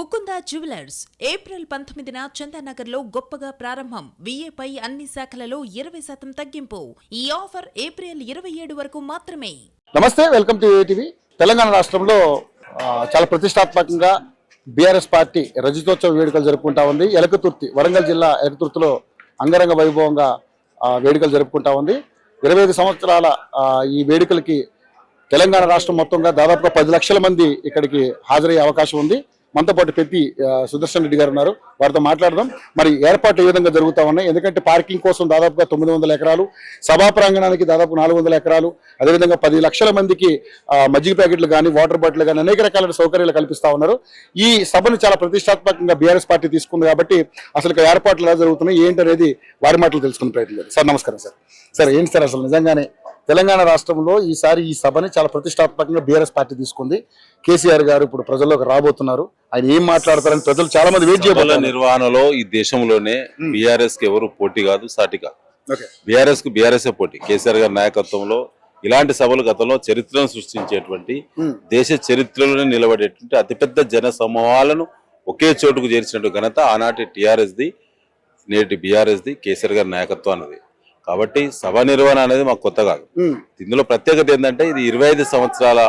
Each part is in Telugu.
ముకుంద జ్యువెలర్స్ ఏప్రిల్ 19న చందానగర్లో గొప్పగా ప్రారంభం. విఏపై అన్ని శాఖలలో 20% తగ్గింపు. ఈ ఆఫర్ ఏప్రిల్ 27 వరకు మాత్రమే. నమస్తే, వెల్కమ్ టు ఏటీవీ. తెలంగాణ రాష్ట్రంలో చాలా ప్రతిష్టాత్మకంగా బీఆర్ఎస్ పార్టీ రజతోత్సవ వేడుకలు జరుపుకుంటా ఉంది. ఎలకతుర్తి, వరంగల్ జిల్లా ఎలకతుర్తిలో అంగరంగ వైభవంగా వేడుకలు జరుపుకుంటా ఉంది. 25 సంవత్సరాల ఈ వేడుకలకి తెలంగాణ రాష్ట్రం మొత్తంగా దాదాపుగా 10 లక్షల మంది ఇక్కడికి హాజరయ్యే అవకాశం ఉంది. మనతో పాటు పెద్ది సుదర్శన్ రెడ్డి గారు ఉన్నారు, వారితో మాట్లాడదాం. మరి ఏర్పాట్లు ఏ విధంగా జరుగుతా ఉన్నాయి, ఎందుకంటే పార్కింగ్ కోసం దాదాపుగా 900 ఎకరాలు, సభా ప్రాంగణానికి దాదాపు 400 ఎకరాలు, అదేవిధంగా 10 లక్షల మందికి మజ్జిగ ప్యాకెట్లు కానీ, వాటర్ బాటిల్ కానీ అనేక రకాల సౌకర్యాలు కల్పిస్తా ఉన్నారు. ఈ సభను చాలా ప్రతిష్టాత్మకంగా బీఆర్ఎస్ పార్టీ తీసుకుంది కాబట్టి అసలు ఏర్పాట్లు ఎలా జరుగుతున్నాయి ఏంటనేది వారి మాటలు తెలుసుకునే ప్రయత్నం చేద్దాం. సార్ నమస్కారం. సార్ ఏంటి సార్ అసలు నిజంగానే తెలంగాణ రాష్ట్రంలో ఈసారి ఈ సభని చాలా ప్రతిష్టాత్మకంగా బీఆర్ఎస్ పార్టీ తీసుకుంది. కేసీఆర్ గారు ఇప్పుడు ప్రజల్లోకి రాబోతున్నారు. ఆయన ఏం మాట్లాడతారని ప్రజలు చాలా మంది వెయిట్ చేయబోతున్నారు. నిర్వహణలో ఈ దేశంలోనే బీఆర్ఎస్ కి ఎవరు పోటీ కాదు, సాటి కాదు. బీఆర్ఎస్ కు బీఆర్ఎస్ పోటీ. కేసీఆర్ గారి నాయకత్వంలో ఇలాంటి సభలు గతంలో చరిత్రను సృష్టించేటువంటి, దేశ చరిత్రలోనే నిలబడేటువంటి అతిపెద్ద జన సమూహాలను ఒకే చోటుకు చేర్చినట్టు ఘనత ఆనాటి టీఆర్ఎస్ ది, నేటి బీఆర్ఎస్ ది, కేసీఆర్ గారి నాయకత్వం అన్నది. కాబట్టి సభ నిర్వహణ అనేది మాకు కొత్త కాదు. ఇందులో ప్రత్యేకత ఏంటంటే ఇది 25 సంవత్సరాల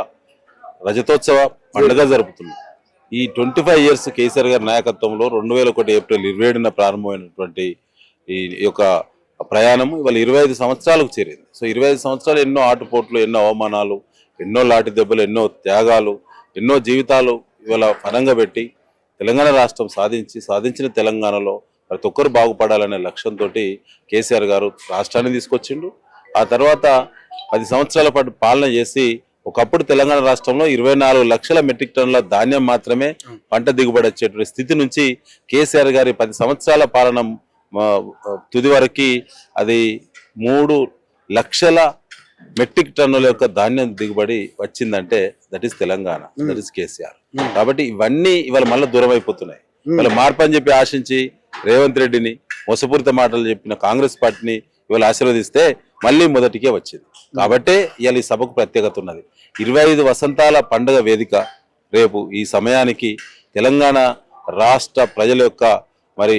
రజతోత్సవ పండుగ జరుపుతుంది. ఈ 25 ఇయర్స్ కేసీఆర్ గారి నాయకత్వంలో 2001 ఏప్రిల్ 27న ప్రారంభమైనటువంటి ఈ యొక్క ప్రయాణం ఇవాళ 25 సంవత్సరాలకు చేరింది. సో 25 సంవత్సరాలు ఎన్నో ఆటుపోట్లు, ఎన్నో అవమానాలు, ఎన్నో లాఠీ దెబ్బలు, ఎన్నో త్యాగాలు, ఎన్నో జీవితాలు ఇవాళ పనంగా పెట్టి తెలంగాణ రాష్ట్రం సాధించిన తెలంగాణలో ప్రతి ఒక్కరు బాగుపడాలనే లక్ష్యంతో కేసీఆర్ గారు రాష్ట్రాన్ని తీసుకొచ్చిండు. ఆ తర్వాత 10 సంవత్సరాల పాటు పాలన చేసి ఒకప్పుడు తెలంగాణ రాష్ట్రంలో 24 లక్షల మెట్రిక్ టన్నుల ధాన్యం మాత్రమే పంట దిగుబడి వచ్చేటువంటి స్థితి నుంచి కేసీఆర్ గారి 10 సంవత్సరాల పాలన తుది వరకు అది 3 లక్షల మెట్రిక్ టన్నుల యొక్క ధాన్యం దిగుబడి వచ్చిందంటే that is Telangana, that is KCR. కాబట్టి ఇవన్నీ ఇవాళ మళ్ళీ దూరం అయిపోతున్నాయి. ఇవాళ మార్పు అని చెప్పి ఆశించి రేవంత్ రెడ్డిని మోసపూరిత మాటలు చెప్పిన కాంగ్రెస్ పార్టీని ఇవాళ ఆశీర్వదిస్తే మళ్ళీ మొదటికే వచ్చింది. కాబట్టి ఇవాళ ఈ సభకు ప్రత్యేకత ఉన్నది. 25 వసంతాల పండుగ వేదిక రేపు ఈ సమయానికి తెలంగాణ రాష్ట్ర ప్రజల యొక్క మరి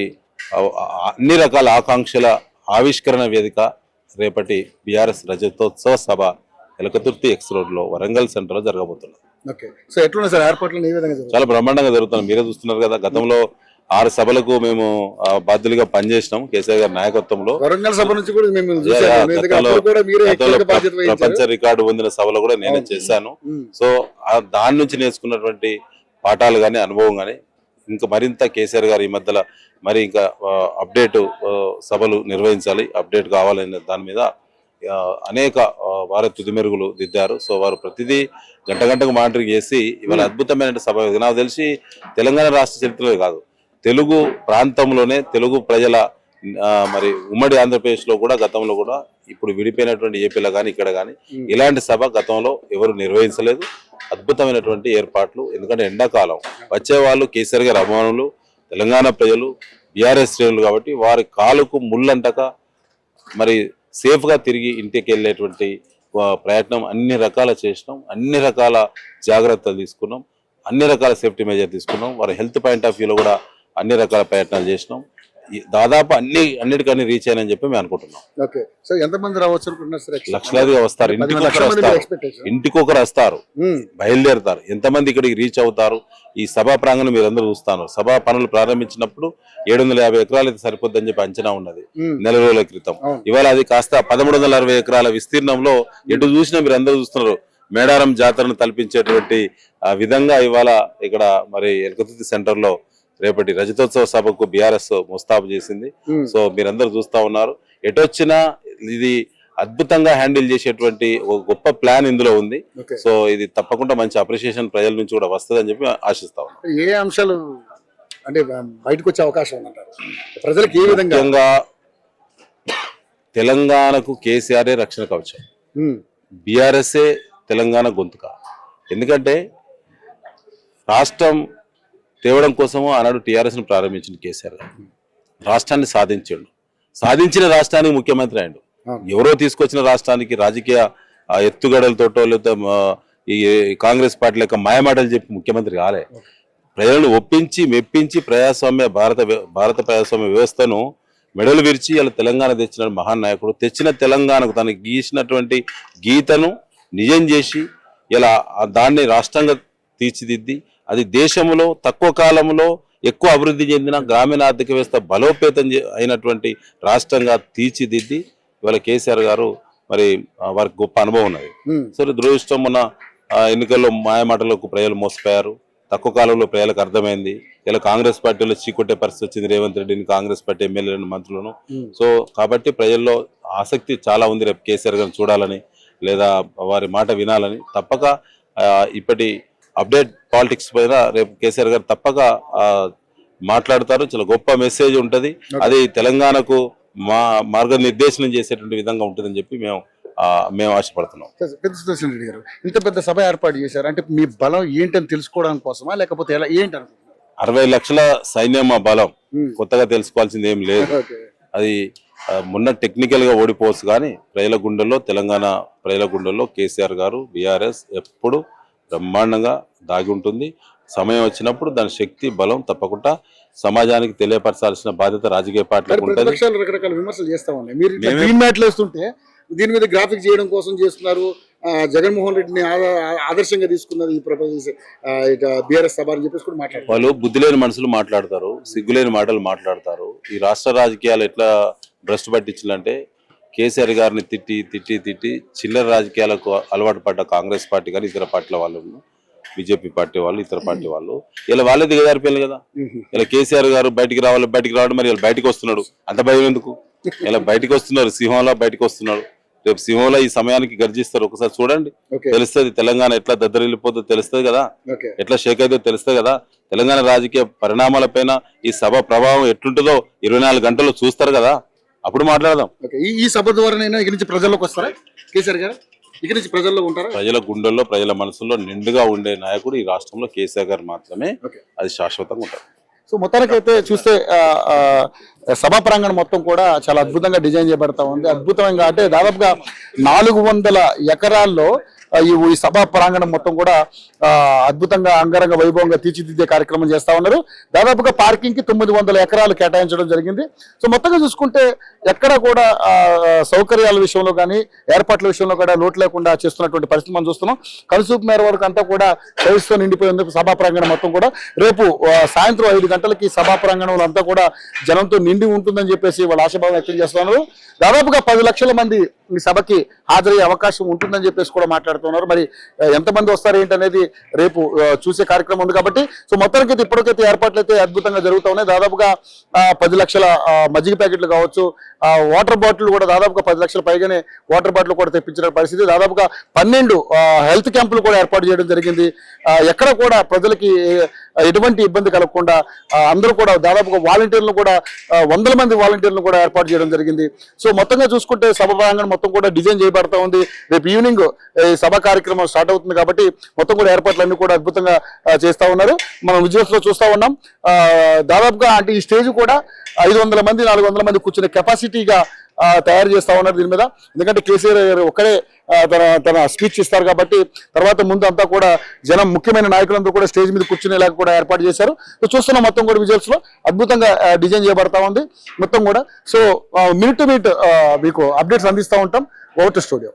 అన్ని రకాల ఆకాంక్షల ఆవిష్కరణ వేదిక రేపటి బీఆర్ఎస్ రజతోత్సవ సభ ఎలకతుర్తి ఎక్స్ రోడ్ లో వరంగల్ సెంటర్ లో జరగబోతున్నది. చాలా బ్రహ్మాండంగా జరుగుతుంది. మీరే చూస్తున్నారు కదా, గతంలో 6 సభలకు మేము బాధ్యులుగా పనిచేసినాం కేసీఆర్ గారి నాయకత్వంలో. ప్రపంచ రికార్డు పొందిన సభలో కూడా నేనే చేశాను. సో దాని నుంచి నేర్చుకున్నటువంటి పాఠాలు గాని, అనుభవం గాని ఇంకా మరింత కేసీఆర్ గారు ఈ మధ్యలో మరి ఇంకా అప్డేట్ సభలు నిర్వహించాలి, అప్డేట్ కావాలనే దాని మీద అనేక వారి తుది మెరుగులు దిద్దారు. సో వారు ప్రతిదీ గంటకు మానిటరింగ్ చేసి ఇవాళ అద్భుతమైన సభ. నాకు తెలిసి తెలంగాణ రాష్ట్ర చరిత్రలో కాదు, తెలుగు ప్రాంతంలోనే తెలుగు ప్రజల మరి ఉమ్మడి ఆంధ్రప్రదేశ్ లో కూడా గతంలో కూడా ఇప్పుడు విడిపోయినటువంటి ఏపీలో కానీ ఇక్కడ కానీ ఇలాంటి సభ గతంలో ఎవరు నిర్వహించలేదు. అద్భుతమైనటువంటి ఏర్పాట్లు. ఎందుకంటే ఎండాకాలం వచ్చేవాళ్ళు కేసీఆర్ గారి అభిమానులు, తెలంగాణ ప్రజలు, బీఆర్ఎస్ శ్రేణులు కాబట్టి వారి కాలుకు ముళ్ళంటక మరి సేఫ్ గా తిరిగి ఇంటికి వెళ్ళేటువంటి ప్రయత్నం అన్ని రకాల చేసినాం, అన్ని రకాల జాగ్రత్తలు తీసుకున్నాం, అన్ని రకాల సేఫ్టీ మెజర్ తీసుకున్నాం. వారి హెల్త్ పాయింట్ ఆఫ్ వ్యూలో కూడా అన్ని రకాల ప్రయత్నాలు చేసినాం. దాదాపు అన్నిటికన్నీ రీచ్ అయ్యని చెప్పి మేము అనుకుంటున్నాం. లక్షలాదిగా వస్తారు, ఇంటికొకరు వస్తారు, బయలుదేరుతారు. ఎంతమంది ఇక్కడికి రీచ్ అవుతారు ఈ సభా ప్రాంగణం మీరందరూ చూస్తారు. సభా పనులు ప్రారంభించినప్పుడు 750 ఎకరాలు అయితే సరిపోద్దని చెప్పి అంచనా ఉన్నది నెల రోజుల క్రితం. ఇవాళ అది కాస్త 1360 ఎకరాల విస్తీర్ణంలో ఎటు చూసినా మీరు అందరూ చూస్తున్నారు. మేడారం జాతరను తలపించేటువంటి విధంగా ఇవాళ ఇక్కడ మరి ఎలకతుర్తి సెంటర్ లో రేపటి రజతోత్సవ సభకు బీఆర్ఎస్ ముస్తాబు చేసింది. సో మీరందరూ చూస్తా ఉన్నారు. ఎటొచ్చినా ఇది అద్భుతంగా హ్యాండిల్ చేసేటువంటి ఒక గొప్ప ప్లాన్ ఇందులో ఉంది. సో ఇది తప్పకుండా మంచి అప్రిషియేషన్ ప్రజల నుంచి కూడా వస్తుంది అని చెప్పి ఆశిస్తా ఉన్నాం. ఏ అంశాలు అంటే బయటకు వచ్చే అవకాశం ఉందంటారు ప్రజలకు? ఏ విధంగా తెలంగాణకు కేసీఆర్ రక్షణ కవచం, బీఆర్ఎస్ఏ తెలంగాణ గొంతుక. ఎందుకంటే రాష్ట్రం తేవడం కోసము ఆనాడు టీఆర్ఎస్ ను ప్రారంభించింది కేసీఆర్ గారు. రాష్ట్రాన్ని సాధించిన రాష్ట్రానికి ముఖ్యమంత్రి అయ్యాడు. ఎవరో తీసుకొచ్చిన రాష్ట్రానికి రాజకీయ ఎత్తుగడలతోటో లేదా ఈ కాంగ్రెస్ పార్టీ లెక్క మాయమాటలు చెప్పి ముఖ్యమంత్రి కాలే. ప్రజలను ఒప్పించి మెప్పించి భారత ప్రజాస్వామ్య వ్యవస్థను మెడలు విరిచి ఇలా తెలంగాణ తెచ్చిన మహాన్ నాయకుడు. తెచ్చిన తెలంగాణకు తనకు గీసినటువంటి గీతను నిజం చేసి ఇలా దాన్ని రాష్ట్రంగా తీర్చిదిద్ది అది దేశంలో తక్కువ కాలంలో ఎక్కువ అభివృద్ధి చెందిన గ్రామీణ ఆర్థిక వ్యవస్థ బలోపేతం అయినటువంటి రాష్ట్రంగా తీర్చిదిద్ది ఇవాళ కేసీఆర్ గారు మరి వారికి గొప్ప అనుభవం ఉన్నది. సరే దురదృష్టం ఉన్న ఎన్నికల్లో మాయమాటలకు ప్రజలు మోసపోయారు. తక్కువ కాలంలో ప్రజలకు అర్థమైంది. ఇలా కాంగ్రెస్ పార్టీలో చీకొట్టే పరిస్థితి వచ్చింది రేవంత్ రెడ్డిని, కాంగ్రెస్ పార్టీ ఎమ్మెల్యేలను, మంత్రులను. సో కాబట్టి ప్రజల్లో ఆసక్తి చాలా ఉంది రేపు కేసీఆర్ గారిని చూడాలని లేదా వారి మాట వినాలని. తప్పక ఇప్పటి అప్డేట్ పాలిటిక్స్ పైన రేపు కేసీఆర్ గారు తప్పక మాట్లాడతారు. చాలా గొప్ప మెసేజ్ ఉంటది. అది తెలంగాణకు మార్గనిర్దేశనం చేసేటువంటి విధంగా ఉంటుందని చెప్పి మేము ఆశపడుతున్నాం. పెద్ద సుదర్శన్ రెడ్డి గారు, ఇంత పెద్ద సభ ఏర్పాటు చేశారు అంటే మీ బలం ఏంటని తెలుసుకోవడానికి కోసమా లేకపోతే ఎలా ఏంటి అనుకుంటున్నారు? 60 లక్షల సైన్యం మా బలం. కొత్తగా తెలుసుకోవాల్సింది ఏం లేదు. అది మొన్న టెక్నికల్ గా ఓడిపోవచ్చు కానీ ప్రజల గుండెల్లో, తెలంగాణ ప్రజల గుండెల్లో కేసీఆర్ గారు బీఆర్ఎస్ ఎప్పుడు బ్రహ్మాండంగా దాగి ఉంటుంది. సమయం వచ్చినప్పుడు దాని శక్తి బలం తప్పకుండా సమాజానికి తెలియపరచాల్సిన బాధ్యత రాజకీయ పార్టీలకు ఉంటుంది. రకరకాల విమర్శలు చేస్తా ఉన్నాయి. మీరు గ్రీన్ మ్యాట్లు వేస్తుంటే దీని మీద గ్రాఫిక్స్ చేయడం కోసం చేస్తున్నారు. జగన్మోహన్ రెడ్డిని ఆదర్శంగా తీసుకున్నది ఈ బీఆర్ఎస్ సభ అని చెప్పేసి కూడా మాట్లాడతారు. వాళ్ళు బుద్ధి లేని మనుషులు మాట్లాడతారు, సిగ్గులేని మాటలు మాట్లాడతారు. ఈ రాష్ట్ర రాజకీయాలు ఎట్లా భ్రష్టు పట్టించాలంటే కేసీఆర్ గారిని తిట్టి తిట్టి తిట్టి చిల్లర రాజకీయాలకు అలవాటు పడ్డ కాంగ్రెస్ పార్టీ కానీ ఇతర పార్టీల వాళ్ళు, బీజేపీ పార్టీ వాళ్ళు, ఇతర పార్టీ వాళ్ళు ఇలా వాళ్ళే దిగజారిపోయారు కదా. ఇలా కేసీఆర్ గారు బయటికి రావడం మరి ఇలా బయటకు వస్తున్నాడు. అంత భయం ఎందుకు? ఇలా బయటకు వస్తున్నారు, సింహంలో బయటకు వస్తున్నాడు. రేపు సింహంలో ఈ సమయానికి గర్జిస్తారు. ఒకసారి చూడండి, తెలుస్తుంది. తెలంగాణ ఎట్లా దద్దరిల్లిపోతుందో తెలుస్తుంది కదా, ఎట్లా షేక్ అయితే తెలుస్తుంది కదా. తెలంగాణ రాజకీయ పరిణామాలపైన ఈ సభ ప్రభావం ఎట్లుంటుందో 24 గంటలు చూస్తారు కదా, అప్పుడు మాట్లాడదాం. ఈ సభ ద్వారా ఇక నుంచి ప్రజల్లోకి వస్తారా కేసీఆర్ గారు? ఇక నుంచి ప్రజల్లో ఉంటారా? ప్రజల గుండెల్లో, ప్రజల మనసుల్లో నిండుగా ఉండే నాయకుడు ఈ రాష్ట్రంలో కేసీఆర్ గారు మాత్రమే. అది శాశ్వతంగా ఉంటారు. సో మొత్తానికైతే చూస్తే సభా ప్రాంగణం మొత్తం కూడా చాలా అద్భుతంగా డిజైన్ చేయబడతా ఉంది. అద్భుతంగా అంటే దాదాపుగా 400 ఎకరాల్లో ఈ సభా ప్రాంగణం మొత్తం కూడా అద్భుతంగా అంగరంగ వైభవంగా తీర్చిదిద్దే కార్యక్రమం చేస్తా ఉన్నారు. దాదాపుగా పార్కింగ్ కి 900 ఎకరాలు కేటాయించడం జరిగింది. సో మొత్తంగా చూసుకుంటే ఎక్కడ కూడా సౌకర్యాల విషయంలో కానీ ఏర్పాట్ల విషయంలో కూడా లోటు లేకుండా చేస్తున్నటువంటి పరిస్థితి మనం చూస్తున్నాం. కనుసూపు మేర వరకు అంతా కూడా చైర్స్తో నిండిపోయింది సభా ప్రాంగణం మొత్తం కూడా. రేపు సాయంత్రం 5 గంటలకి సభా ప్రాంగణంలో అంతా కూడా జనంతో నిండి ఉంటుందని చెప్పేసి వాళ్ళు ఆశాభావం వ్యక్తం చేస్తున్నారు. దాదాపుగా 10 లక్షల మంది ఈ సభకి హాజరయ్యే అవకాశం ఉంటుందని చెప్పేసి కూడా మాట్లాడుతున్నారు. మరి ఎంతమంది వస్తారు ఏంటనేది రేపు చూసే కార్యక్రమం ఉంది కాబట్టి సో మొత్తానికైతే ఇప్పటికైతే ఏర్పాట్లు అయితే అద్భుతంగా జరుగుతూ ఉన్నాయి. దాదాపుగా 10 లక్షల మజ్జిగ ప్యాకెట్లు కావచ్చు, వాటర్ బాటిల్ కూడా దాదాపుగా 10 లక్షల పైగానే వాటర్ బాటిల్ కూడా తెప్పించిన పరిస్థితి. దాదాపుగా 12 హెల్త్ క్యాంపులు కూడా ఏర్పాటు చేయడం జరిగింది. ఎక్కడ కూడా ప్రజలకి ఎటువంటి ఇబ్బంది కలగకుండా అందరూ కూడా దాదాపుగా వాలంటీర్లను కూడా 100 మంది వాలంటీర్లను కూడా ఏర్పాటు చేయడం జరిగింది. సో మొత్తంగా చూసుకుంటే సభ ప్రాంగణం మొత్తం కూడా డిజైన్ చేయబడతా ఉంది. రేపు ఈవినింగ్ సభ కార్యక్రమం స్టార్ట్ అవుతుంది కాబట్టి మొత్తం కూడా ఏర్పాట్లన్నీ కూడా అద్భుతంగా చేస్తా ఉన్నారు. మనం విజువల్స్ లో చూస్తా ఉన్నాం. దాదాపుగా అంటే ఈ స్టేజ్ కూడా 500 మంది 400 మంది కూర్చునే కెపాసిటీగా తయారు చేస్తా ఉన్నారు దీని మీద. ఎందుకంటే కేసీఆర్ గారు ఒక్కడే తన స్పీచ్ ఇస్తారు కాబట్టి తర్వాత ముందు అంతా కూడా జనం ముఖ్యమైన నాయకులందరూ కూడా స్టేజ్ మీద కూర్చునేలాగా కూడా ఏర్పాటు చేశారు. చూస్తున్నాం మొత్తం కూడా విజువల్స్ లో అద్భుతంగా డిజైన్ చేయబడతా ఉంది మొత్తం కూడా. సో మినిట్ టు మినిట్ మీకు అప్డేట్స్ అందిస్తూ ఉంటాం. Over to studio.